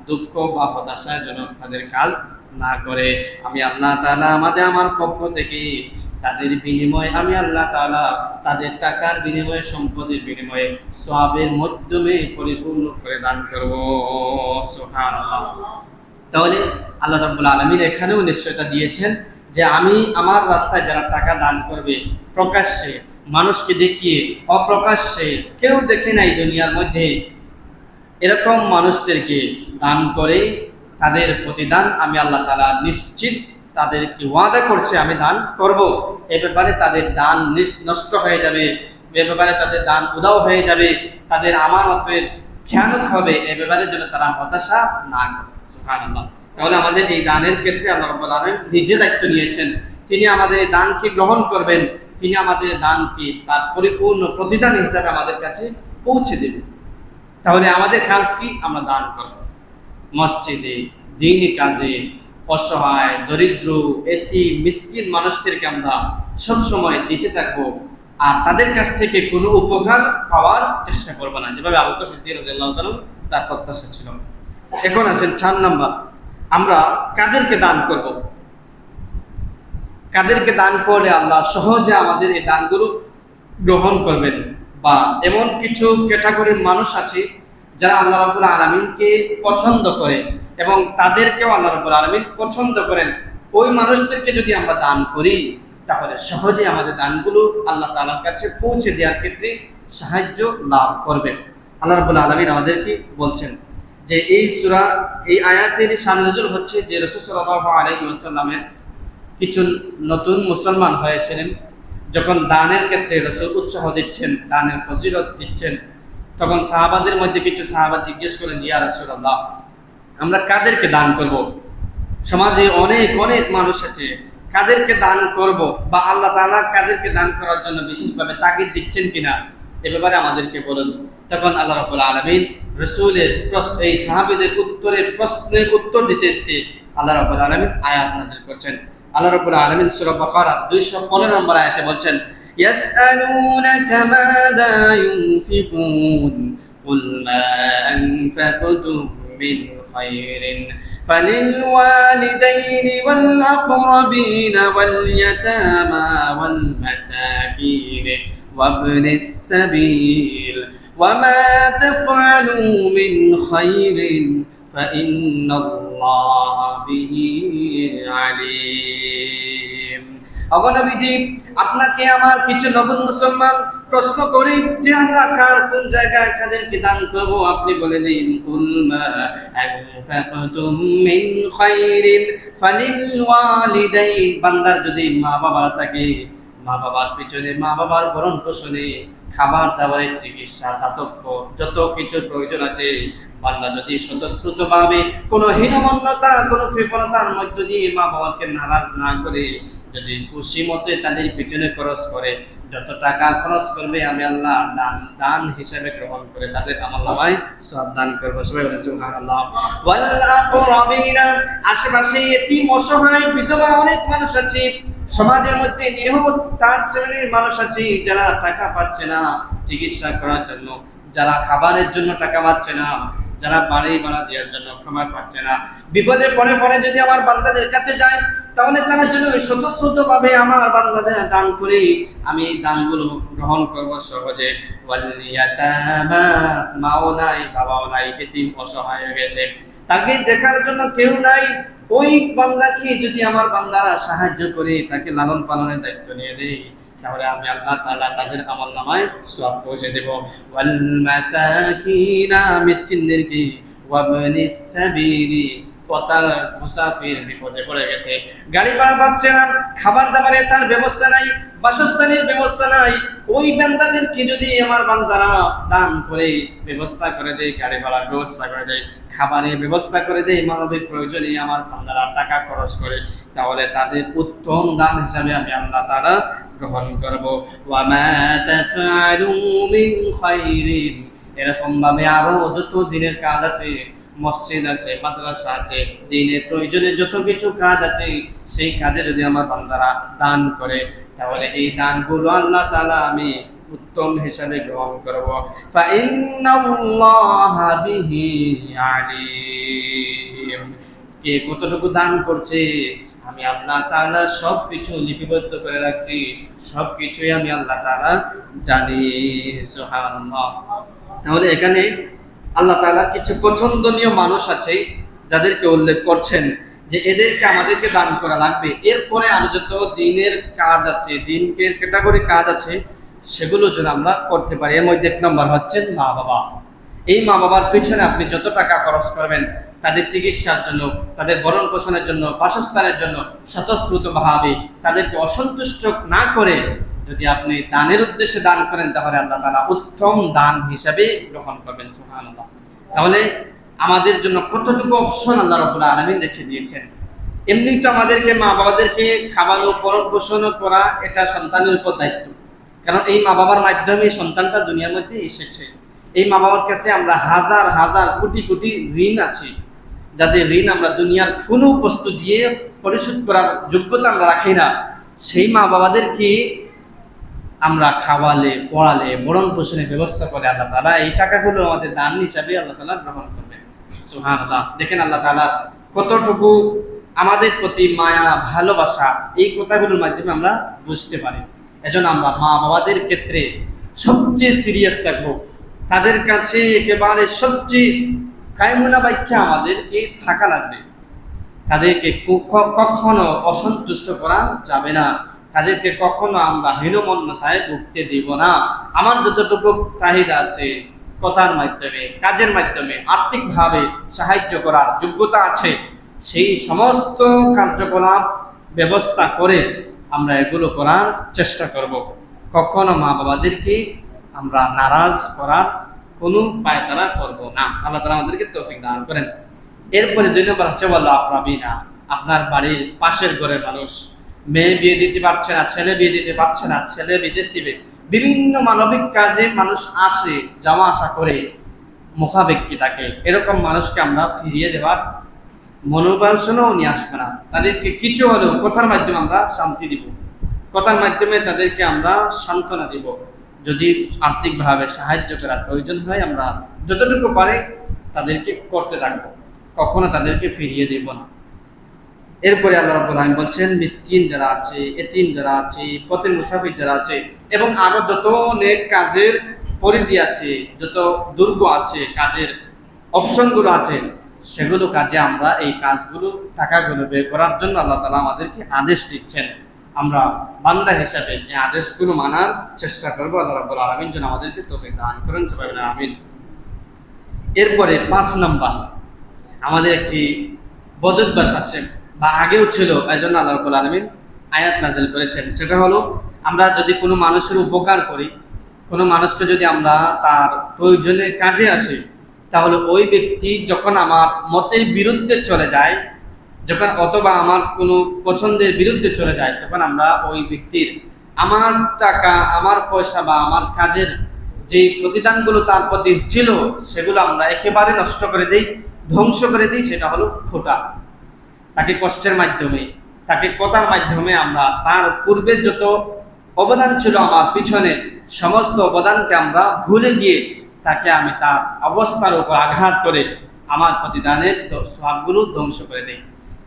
Speaker 1: দুঃখ বা হতাশার জন্য তাদের কাজ না করে। আমি আল্লাহ তাআলা আমার পক্ষ থেকে তাদের বিনিময়ে আমি আল্লাহ তাআলা তাদের টাকার বিনিময়ে, সম্পদের বিনিময়ে সওয়াবের মাধ্যমে পরিপূর্ণ করে দান করব। সুবহানাল্লাহ। তাহলে আল্লাহ রাব্বুল আলামিন এখানেও নিশ্চয়তা দিয়েছেন যে আমি আমার রাস্তায় যারা টাকা দান করবে, প্রকাশ্যে মানুষকে দেখিয়ে, অপ্রকাশ্যে কেউ দেখে নাই দুনিয়ার মধ্যে, এরকম মানুষদেরকে দান করে তাদের প্রতিদান আমি আল্লাহ তাআলা নিশ্চিত তাদেরকে ওয়াদা করছে আমি দান করব। এ ব্যাপারে তাদের দান নষ্ট হয়ে যাবে, এ ব্যাপারে তাদের দান উদাও হয়ে যাবে, তাদের আমানতের খেয়ানত হবে, এ ব্যাপারে যেন তারা হতাশা না করে। সুবহানাল্লাহ। তাহলে আমাদের এই দানের ক্ষেত্রে আল্লাহ রাব্বুল আলামিন নিজে দায়িত্ব নিয়েছেন, তিনি আমাদের এই দানকে গ্রহণ করবেন, তিনি আমাদের দানকে তার পরিপূর্ণ প্রতিদান হিসাবে আমাদের কাছে পৌঁছে দেবেন। তাহলে আমাদের কাজ কি? আমরা দান করব, মসজিদে, দ্বীনি কাজে, অসহায়, দরিদ্র, এতিম, মিসকিন মানুষদেরকে আমরা সবসময় দিতে থাকবো, আর তাদের কাছ থেকে কোনো উপকার পাওয়ার চেষ্টা করব না, যেভাবে আবু বকর সিদ্দিক রাদিয়াল্লাহু তাআলা তার প্রত্যাশা ছিল। এখন আসেন 4 নাম্বার, আমরা কাদেরকে দান করব, কাদেরকে দান করলে আল্লাহ সহজে আমাদের এই দানগুলো গ্রহণ করবেন, বা এমন কিছু ক্যাটাগরির মানুষ আছে যারা আল্লাহ রাব্বুল আলামিনকে পছন্দ করে এবং তাদেরকেও আল্লাহ রাব্বুল আলামিন পছন্দ করেন, ওই মানুষদেরকে যদি আমরা দান করি তাহলে সহজে আমাদের দানগুলো আল্লাহ তাআলার কাছে পৌঁছে দেওয়ার ক্ষেত্রে সাহায্য লাভ করবে। আল্লাহ রাব্বুল আলামিন আমাদেরকে বলছেন যে এই সূরা, এই আয়াতের শান নজুল হচ্ছে যে রাসূল সাল্লাল্লাহু আলাইহি ওয়াসাল্লামের কিছু নতুন মুসলমান হয়েছিলেন, যখন দানের ক্ষেত্রে রাসূল উৎসাহ দিচ্ছেন, দানের ফজিলত দিচ্ছেন, তখন সাহাবাদের মধ্যে কিছু সাহাবা জিজ্ঞেস করেন, ইয়া রাসূলুল্লাহ, আমরা কাদেরকে দান করব? সমাজে অনেক অনেক মানুষ আছে, কাদেরকে দান করব, বা আল্লাহ তাআলা কাদেরকে দান করার জন্য বিশেষভাবে তাগিদ দিচ্ছেন কিনা, এ ব্যাপারে আমাদেরকে বলুন। তখন আল্লাহ রাব্বুল আলামিন রাসূলের এই সাহাবীদের প্রশ্নের উত্তর দিতে দিতে আল্লাহ রাব্বুল আলামিন আয়াত নাযিল করছেন। আল্লাহ রাব্বুল আলামিন সূরা বাকারা 215 নম্বর আয়াতে বলছেন, ইয়াসআলুনাকা মাযা ইউনফিকুন কুল মা আনফাকতুম মিন খায়রিন ফালিলওয়ালিদাইনি ওয়াল আকরাবিন ওয়াল ইয়াতামা ওয়াল মাসাকিন ওয়াবনিস সাবিল ওয়ামা তাফআলু মিন খায়রিন ফাইন্নাল্লাহা বিহি আলিম। অগণবিজি, আপনাকে আমার কিছু নবীন মুসলমান প্রশ্ন করি যে আমরা কোন জায়গায় কাদেরকে দান করব, আপনি বলে দিন কুল মা আনফাকতুম মিন খায়রিন ফালিল ওয়ালিদাইন। বান্দার যদি মা বাবা থাকে, মা বাবার পিছনে, মা বাবার ভরণ পোষণে, খাবার দাবারের চিকিৎসা, দাতব্য যত কিছুর প্রয়োজন আছে, বান্দা যদি স্বতঃস্ফূর্তভাবে কোনো হীনমন্যতা, কোনো কৃপণতার মধ্য দিয়ে মা বাবাকে নারাজ না করে যদি খুশি মতে তাদের পিছনে খরচ করে, যত টাকা খরচ করবে আমি আল্লাহ দান হিসেবে গ্রহণ করে তাদের আমলনামায় সওয়াব দান করব। সবাই বলেন সুবহানাল্লাহ। ওয়াল আকরাবিনা, আশেপাশে এতিম অসহায় বিধবা অনেক মানুষ আছে, সমাজের মধ্যে নিরীহ তার শ্রেণীর মানুষ আছে যারা টাকা পাচ্ছে না চিকিৎসা করার জন্য, যারা খাবারের জন্য টাকা পাচ্ছে না, যারা বাড়ি ভাড়া দেওয়ার জন্য সময় পাচ্ছে না, বিপদে পড়ে পড়ে যদি আমার বান্দাদের কাছে যায় তাহলে তারা যেন স্বতঃস্ফূর্তভাবে আমার বান্দাদের দান করে আমি এই দানগুলো গ্রহণ করব সহজে। ওয়ালিয়াতামা, মাও নাই বাবাও নাই, এতিম অসহায় হয়ে গেছে, তাকে দেখার জন্য কেউ নাই, ওই বান্দাকে যদি আমার বান্দারা সাহায্য করে তাকে লালন পালনের দায়িত্ব নিয়ে দেয় তাহলে আমি আল্লাহ তাআলা তাদের আমলনামায় সওয়াব পৌঁছে দেব। ওয়াল মাসাকিনা, মিসকিনদেরকে, ওয়াবনিস সাবিলি, পথের মুসাফির বিপদে পড়ে গেছে, গাড়ি ভাড়া পাচ্ছে না, খাবার দাবারের তার ব্যবস্থা নাই, বাসস্থানের ব্যবস্থা নাই, ওই বান্দাদেরকে যদি আমার বান্দারা দান করে ব্যবস্থা করে দেয়, গাড়ি ভাড়ার ব্যবস্থা করে দেয়, খাবারের ব্যবস্থা করে দেয়, মানবিক প্রয়োজনে আমার বান্দারা টাকা খরচ করে, তাহলে তাদের উত্তম দান হিসাবে আমি আল্লাহ তাআলা গ্রহণ করব। ওয়া মা তাফআলু মিন খায়রিন, এরকম ভাবে আরো যত দিনের কাজ আছে, মসজিদ আছে, মাদ্রাসা আছে, দিনের প্রয়োজনে যত কিছু কাজ আছে, সেই কাজে যদি আমার বান্দারা দান করে তাহলে এই দানগুলো আল্লাহ তাআলা আমি উত্তম হিসাবে গ্রহণ করব। ফাইন্নাল্লাহা বিহি আলিম, কে কতটুকু দান করছে আমি আল্লাহ তাআলা সবকিছু লিপিবদ্ধ করে রাখছি, সবকিছুই আমি আল্লাহ তাআলা জানি। সুবহানাল্লাহ। তাহলে এখানে আল্লাহ তাআলা কিছু পছন্দনীয় মানুষ আছে যাদেরকে উল্লেখ করছেন যে এদেরকে আমাদেরকে দান করা লাগবে। এরপরে আরো যত দিনের কাজ আছে, দিনের ক্যাটাগরি কাজ আছে, সেগুলো যেন আমরা করতে পারি। এর মধ্যে 1 নম্বর হচ্ছেন মা বাবা। এই মা বাবার পিছনে আপনি যত টাকা খরচ করবেন তাদের চিকিৎসার জন্য, তাদের ভরণ পোষণের জন্য, বাসস্থানের জন্য স্বতঃস্ফূর্তভাবে তাদেরকে অসন্তুষ্ট না করে যদি আপনি দানের উদ্দেশ্যে দান করেন তাহলে আল্লাহ তাআলা উত্তম দান হিসাবে গ্রহণ করবেন। সুবহানাল্লাহ। তাহলে আমাদের জন্য কতটুকু অপশন আল্লাহ রাব্বুল আলামিন রেখে দিয়েছেন। এমনি তো আমাদেরকে মা বাবাদেরকে খাওয়ানো, ভরণ পোষণ করা এটা সন্তানের উপর দায়িত্ব, কারণ এই মা বাবার মাধ্যমে সন্তানটা দুনিয়ার মধ্যে এসেছে। এই মা বাবার কাছে আমরা হাজার হাজার কোটি কোটি ঋণ আছে, যাদের ঋণ আমরা দুনিয়ার কোনো বস্তু দিয়ে পরিশোধ করার যোগ্যতা আমরা রাখি না। সেই মা বাবাদেরকে আমরা খাওয়ালে, পড়ালে, ভরণ পোষণের ব্যবস্থা করে আল্লাহ তাআলা এই টাকাগুলো আমাদের দান হিসাবে আল্লাহ তাআলা গ্রহণ করবেন। সুবহানাল্লাহ। দেখেন আল্লাহ তাআলা কতটুকু আমাদের প্রতি মায়া, ভালোবাসা এই কথাগুলোর মাধ্যমে আমরা বুঝতে পারি। এজন্য আমরা মা বাবাদের ক্ষেত্রে সবচেয়ে সিরিয়াস থাকবো। তাদের কাছে একেবারে সবচেয়ে কায়মনা বাক্যে আমাদেরকে থাকা লাগবে। তাদেরকে কখনো অসন্তুষ্ট করা যাবে না, তাদেরকে কখনো আমরা হীনমন্যতায় ভুগতে দিব না। আমার যতটুকু চাহিদা আছে, কথার মাধ্যমে, কাজের মাধ্যমে, আর্থিকভাবে সাহায্য করার যোগ্যতা আছে, সেই সমস্ত কার্যকলাপ ব্যবস্থা করে আমরা এগুলো করার চেষ্টা করব। কখনো মা বাবাদেরকে আমরা নারাজ করার কোনো পায়তারা করব না। আল্লাহ তাআলা আমাদেরকে তৌফিক দান করেন। এরপরে 2 নম্বর হচ্ছে ওয়াল আকরাবিনা, আপনার বাড়ির পাশের ঘরের মানুষ, মেয়ে বিয়ে দিতে পারছে না, ছেলে বিয়ে দিতে পারছে না, ছেলে বিদেশ দিবে, বিভিন্ন মানবিক কাজে মানুষ আসে, যাওয়া আসা করে, মুখাপেক্ষী থাকে, এরকম মানুষকে আমরা ফিরিয়ে দেওয়ার মনোবাসনাও নিয়ে আসবে না। তাদেরকে কিছু হলেও কথার মাধ্যমে আমরা শান্তি দিব, কথার মাধ্যমে তাদেরকে আমরা সান্ত্বনা দিব। যদি আর্থিকভাবে সাহায্য করার প্রয়োজন হয় আমরা যতটুকু পারি তাদেরকে করতে থাকবো, কখনো তাদেরকে ফিরিয়ে দেব না। এরপরে আল্লাহ রাব্বুল আলামিন বলছেন মিসকিন যারা আছে, এতিম যারা আছে, পথের মুসাফির যারা আছে, এবং আরো যত নেক কাজের পরিধি আছে, যত দুর্গ আছে, কাজের অপশনগুলো আছে, সেগুলো কাজে আমরা এই কাজগুলো, টাকাগুলো বের করার জন্য আল্লাহ তাআলা আমাদেরকে আদেশ দিচ্ছেন। আমরা বান্দা হিসাবে এই আদেশগুলো মানার চেষ্টা করবো। আল্লাহ রাব্বুল আলামিন যেন আমাদেরকে তৌফিক দান করেন, সবাই বলেন আমিন। এরপরে 5 নম্বর, আমাদের একটি বদঅভ্যাস আছে, বা আগেও ছিল, এই জন্য আল্লাহ রাব্বুল আলামিন আয়াত নাযিল করেছেন। সেটা হলো, আমরা যদি কোনো মানুষের উপকার করি, কোনো মানুষকে যদি আমরা তার প্রয়োজনের কাজে আসি, তাহলে ওই ব্যক্তি যখন আমার মতের বিরুদ্ধে চলে যায়, যখন অথবা আমার কোনো পছন্দের বিরুদ্ধে চলে যায়, তখন আমরা ওই ব্যক্তির আমার টাকা, আমার পয়সা বা আমার কাজের যে প্রতিদানগুলো তার প্রতি ছিল, সেগুলো আমরা একেবারে নষ্ট করে দিই, ধ্বংস করে দিই। সেটা হলো খোটা। তাকে কষ্টের মাধ্যমে, তাকে কথার মাধ্যমে আমরা তার পূর্বে যত অবদান ছিল আমার পিছনে, সমস্ত অবদানকে আমরা ভুলে দিয়ে তাকে আমি তার অবস্থার উপর আঘাত করে আমার প্রতিদানের সওয়াবগুলো ধ্বংস করে দেই।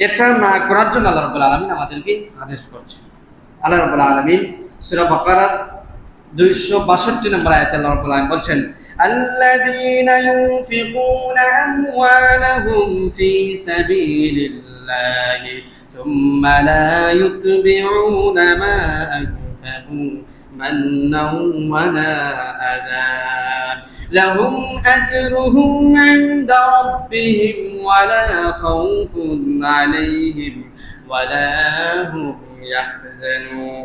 Speaker 1: এটা না করার জন্য আল্লাহ রাব্বুল আলামিন আমাদেরকে আদেশ করছেন। আল্লাহ রাব্বুল আলামিন সূরা বাকারার 262 নম্বর আয়াতে আল্লাহ রাব্বুল আলামিন বলছেন, আল্লাযীনা ইউনফিকুনা আমওয়ালাহুম ফি সাবিলিল্লাহি সুম্মা লা ইউতবিউনা মা আনফাকু মান্নান ওয়া লা আযা لهم أجرهم عند ربهم ولا خوف عليهم ولا هم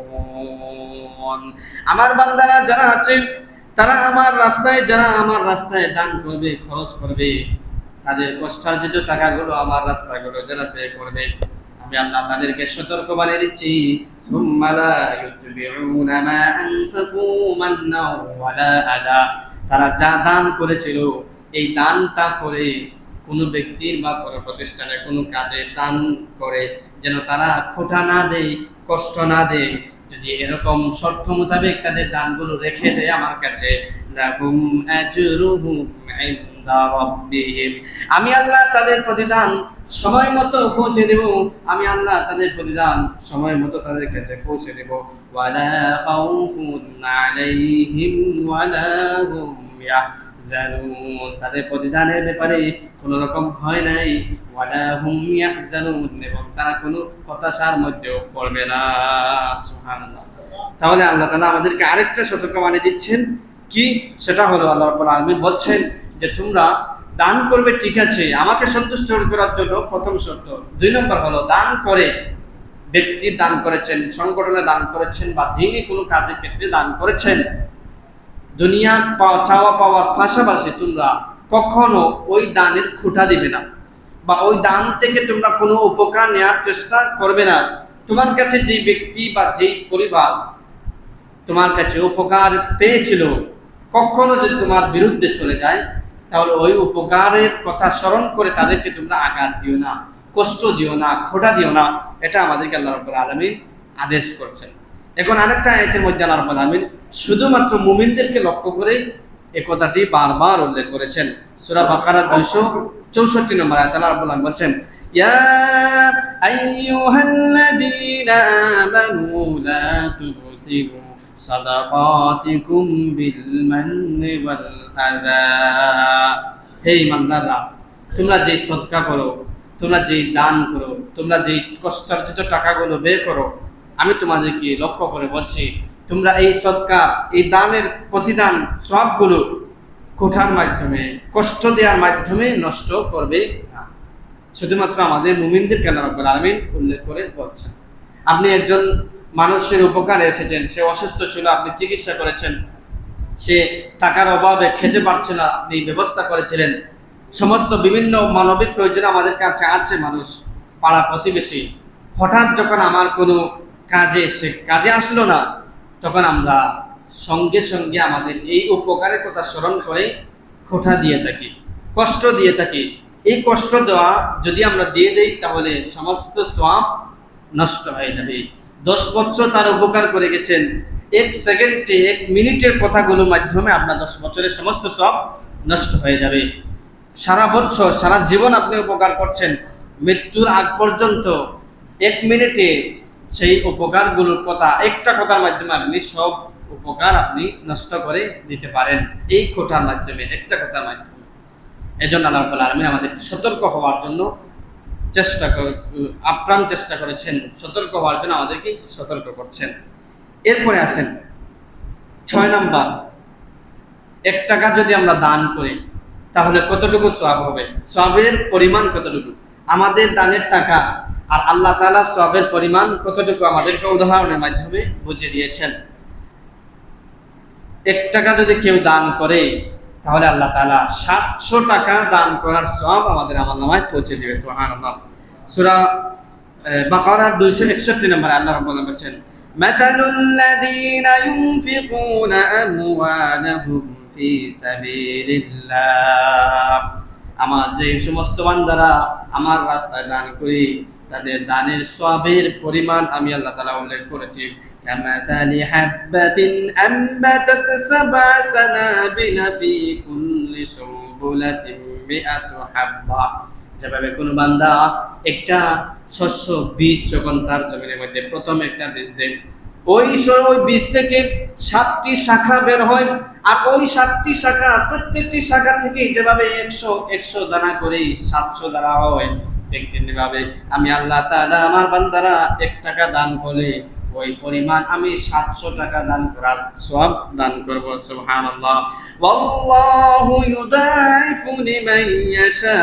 Speaker 1: يحزنون। আমার বান্দারা যারা আছে, তারা আমার রাস্তায় দান করবে, খরচ করবে, তাদের কষ্টার্জিত টাকাগুলো আমার রাস্তাগুলো যারা ব্যয় করবে, আমি আল্লাহ তাদেরকে সতর্ক বানিয়ে দিচ্ছি, সুম্মা লা ইউতবিউনা মা আনফাকু মান্নান ওয়া লা আযা, তারা যা দান করেছিল, এই দানটা করে কোনো ব্যক্তির বা কোনো প্রতিষ্ঠানের কোনো কাজে দান করে যেন তারা খোটা না দেয়, কষ্ট না দেয়। যদি এরকম শর্ত মোতাবেক তাদের দানগুলো রেখে দেয় আমার কাছে, লাহুম আজরুহুম ইনদা রাব্বিহিম, আমি আল্লাহ তাদের প্রতিদান সময় মতো পৌঁছে দেব, আমি আল্লাহ তাদের প্রতিদান সময় মতো তাদের কাছে পৌঁছে দেব। ওয়ালা খাউফুন আলাইহিম ওয়ালা হুম ইয়াহজানুন, তাদের প্রতিদানের ব্যাপারে কোনো রকম ভয় নাই, ওয়ালা হুম ইয়াহজানুন, এবং তারা কোনো হতাশার মধ্যেও পড়বে না। সুবহানাল্লাহ। তাহলে আল্লাহ তাআলা আমাদেরকে আরেকটা সতর্কবাণী দিচ্ছেন, কি সেটা হলো আল্লাহ রাব্বুল আলামিন বলছেন যে তোমরা দান করবে, ঠিক আছে, আমাকে সন্তুষ্ট করার জন্য প্রথম শর্ত। 2 নম্বর হলো, দান করে, ব্যক্তি দান করেছেন, সংগঠনে দান করেছেন, বা দ্বীনি কোনো কাজের ক্ষেত্রে দান করেছেন, দুনিয়া চাওয়া পাওয়ার পাশাপাশি তোমরা কখনো ওই দানের খোঁটা দিবে না, বা ওই দান থেকে তোমরা কোনো উপকার নেওয়ার চেষ্টা করবে না। তোমার কাছে যেই ব্যক্তি বা যেই পরিবার তোমার কাছে উপকার পেয়েছিল, কখনো যদি তোমার বিরুদ্ধে চলে যায়, তাহলে ওই উপকারের কথা স্মরণ করে তাদেরকে তোমরা আঘাত দিও না, কষ্ট দিও না, খোঁটা দিও না। এটা আমাদেরকে আল্লাহ রাব্বুল আলামিন আদেশ করছেন। এখন আরেকটা আয়াতের মধ্যে আল্লাহ রাব্বুল আলামিন শুধুমাত্র মুমিনদেরকে লক্ষ্য করে এই কথাটি বারবার উল্লেখ করেছেন। সূরা বাকারা 264 নম্বর আয়াতে আল্লাহ রাব্বুল আলামিন বলছেন, ইয়া আইয়ুহাল্লাযীনা আমানু লা তুবতিলু সাদাকাতিকুম বিল মান্নি ওয়াল আযা। হে ইমানদাররা, তোমরা যে সদকা করো, তোমরা যে দান করো, তোমরা যে কষ্টার্জিত টাকাগুলো ব্যয় করো, আমি তোমাদেরকে লক্ষ্য করে বলছি, তোমরা এই সদকা, এই দানের প্রতিদান সবগুলো কোঠার মাধ্যমে, কষ্ট দেওয়ার মাধ্যমে নষ্ট করবে না। শুধুমাত্র আমাদের মুমিনদেরকে আল্লাহ রাব্বুল আলামিন উল্লেখ করে বলছেন। আপনি একজন মানুষের উপকারে এসেছেন, সে অসুস্থ ছিল, আপনি চিকিৎসা করেছেন, সে টাকার অভাবে খেতে পারছে না, আপনি ব্যবস্থা করেছিলেন। সমস্ত বিভিন্ন মানবিক প্রয়োজন আমাদের কাছে আছে, মানুষ, পাড়া প্রতিবেশী। হঠাৎ যখন আমার কোনো সে কাজে আসলো না, তখন আমরা সঙ্গে সঙ্গে আমাদের এই উপকারের কথা স্মরণ করে খোঁটা দিয়ে থাকি, কষ্ট দিয়ে থাকি। এই কষ্ট দেওয়া যদি আমরা দিয়ে দেই, তাহলে সমস্ত সওয়াব নষ্ট হয়ে যাবে। 10 বছর তার উপকার করে গেছেন, 1 সেকেন্ডে, 1 মিনিটের কথাগুলোর মাধ্যমে আপনার 10 বছরের সমস্ত সওয়াব নষ্ট হয়ে যাবে। সারা বছর, সারা জীবন আপনি উপকার করছেন, মৃত্যুর আগ পর্যন্ত 1 মিনিটে সেই উপকারগুলোর কথা, একটা কথার মাধ্যমে আপনি সব উপকার আপনি নষ্ট করে দিতে পারেন, এই খোঁটার মাধ্যমে, একটা কথার মাধ্যমে। এজন্য আল্লাহ রাব্বুল আলামিন আমাদের সতর্ক হওয়ার জন্য আপ্রাণ চেষ্টা করেছেন, সতর্ক হওয়ার জন্য আমাদেরকে সতর্ক করছেন। এরপরে আসেন 6 নাম্বার, 1 টাকা যদি আমরা দান করি, তাহলে কতটুকু সওয়াব হবে, সওয়াবের পরিমাণ কতটুকু, আমাদের দানের টাকা আর আল্লাহ তাআলা সওয়াবের পরিমাণ কতটুকু আমাদেরকে উদাহরণের মাধ্যমে বুঝিয়ে দিয়েছেন। 1 টাকা যদি কেউ দান করে, তাহলে আল্লাহ তাআলা 700 টাকা দান করার সওয়াব আমাদের আমলনামায় পৌঁছে দিবে। সুবহানাল্লাহ। সূরা বাকারার 261 নম্বরে আল্লাহ রাব্বুল আলামিন বলেন, মাতালুল লাযীনা ইউনফিকুনা আমওয়ালাহুম ফি সাবিলিল্লাহ। আমার যে সমস্ত বান্দারা আমার রাস্তায় দান করি, তাদের দানের সওয়াবের পরিমাণ আমি আল্লাহ তাআলা উল্লেখ করেছি। কামাসালি হাববাতিন আনবাতাত সাবআ সানাবিলা ফি কুল্লি সুবুলাতিন মিআতু হাব্বা। যেভাবে কোনো বান্দা একটা শস্য বীজ যখন তার জমিনের মধ্যে প্রথম একটা বীজ দেয়, ওই বীজ থেকে 7টি শাখা বের হয়, আর ওই 7টি শাখা, প্রত্যেকটি শাখা থেকে যেভাবে 100 দানা করে 700 দানা হয়, ঠিক তেমনিভাবে আমি আল্লাহ তাআলা আমার বান্দারা 1 টাকা দান করলে ওই পরিমাণ আমি 700 টাকা দান করার সওয়াব দান করব। সুবহানাল্লাহ। ওয়াল্লাহু ইউদাইফু লিমান ইয়াশা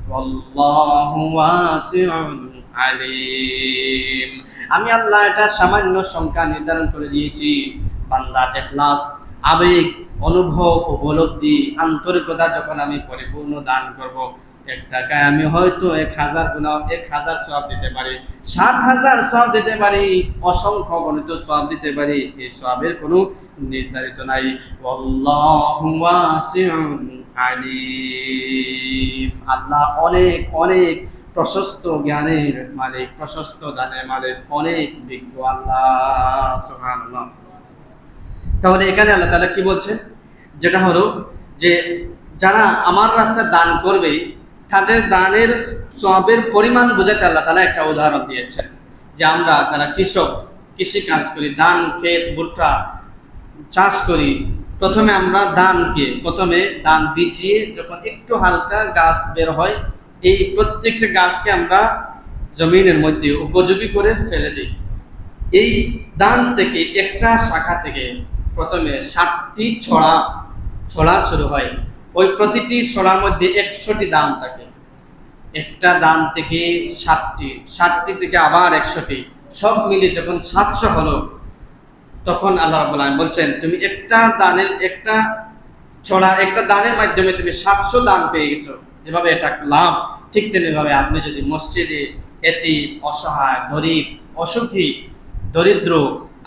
Speaker 1: ওয়াল্লাহু ওয়াসিউন আলিম। আমি আল্লাহ এটা সামান্য সংখ্যা নির্ধারণ করে দিয়েছি, বান্দার ইখলাস, আবেগ, অনুভব, উপলব্ধি, আন্তরিকতা যখন আমি পরিপূর্ণ দান করব, 1 টাকায় আমি হয়তো 1000 গুণা 1000 সওয়াব দিতে পারি, 7000 সওয়াব দিতে পারি, অসংখ্য গণিত সওয়াব দিতে পারি। এই সওয়াবের কোনো নির্ধারিত নাই। আল্লাহু ওয়াসিউন আলিম। আল্লাহ অনেক অনেক প্রশস্ত জ্ঞানের মালিক, প্রশস্ত দানের মালিক, অনেক বিজ্ঞ আল্লাহ। সুবহানাল্লাহ। তাহলে এখানে আল্লাহ তাআলা কি বলছেন, যেটা হলো যে যারা আমার রাস্তায় দান করবে, তাদের দানের সওয়াবের পরিমাণ বোঝাতে আল্লাহ তাআলা একটা উদাহরণ দিয়েছেন। যে আমরা যারা কৃষক, কৃষি কাজ করি, ধান ক্ষেত, ভুট্টা চাষ করি, প্রথমে ধান বীজিয়ে যখন একটু হালকা গাছ বের হয়, এই প্রত্যেকটা গাছকে আমরা জমিনের মধ্যে উপযোগী করে ফেলে দিই। এই ধান থেকে একটা শাখা থেকে প্রথমে 7টি ছড়া শুরু হয়। ওই প্রতিটি ছড়ার মধ্যে 100টি দান থাকে। একটা দান থেকে 7টি থেকে আবার 100টি, সব মিলে যখন 700 হলো, তখন আল্লাহ রাব্বুল আলামিন বলছেন, তুমি একটা দানের মাধ্যমে তুমি 700 দান পেয়ে গেছো। যেভাবে এটা লাভ, ঠিক তেমনিভাবে আপনি যদি মসজিদে এতিম, অসহায়, গরীব, অসুখী, দরিদ্র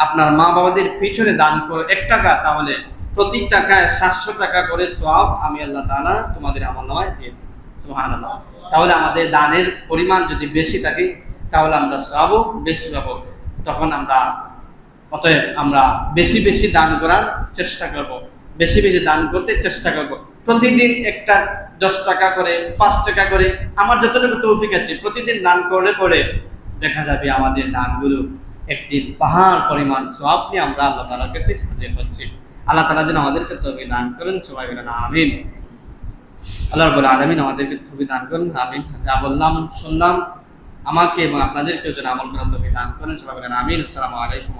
Speaker 1: আপনার মা বাবাদের পিছনে দান করো 1 টাকা, তাহলে প্রতি টাকায় 700 টাকা করে সওয়াব আমি আল্লাহ তাআলা তোমাদের আমলনামায় দিয়ে দেব। সুবহানাল্লাহ। তাহলে আমাদের দানের পরিমাণ যদি বেশি থাকে, তাহলে আমরা সওয়াবও বেশি পাবো। তখন অতএব আমরা বেশি বেশি দান করার চেষ্টা করব, বেশি বেশি দান করতে চেষ্টা করব। প্রতিদিন একটা 10 টাকা করে, 5 টাকা করে, আমার যতটুকু তৌফিক আছে, প্রতিদিন দান করলে পরে দেখা যাবে আমাদের দানগুলো একদিন পাহাড় পরিমাণ সওয়াব নিয়ে আমরা আল্লাহ তাআলার কাছে হাজির হচ্ছি। আল্লাহ তাআলা যেন আমাদেরকে তৌফিক দান করেন, সবাই বলেন আমিন। আল্লাহ রাব্বুল আলামিন আমাদেরকে তৌফিক দান করেন, আমিন। যা বললাম শুনলাম, আমাকে এবং আপনাদেরকেও যেন আমল করার তৌফিক দান করেন, সবাই বলেন আমিন। আসসালামু আলাইকুম।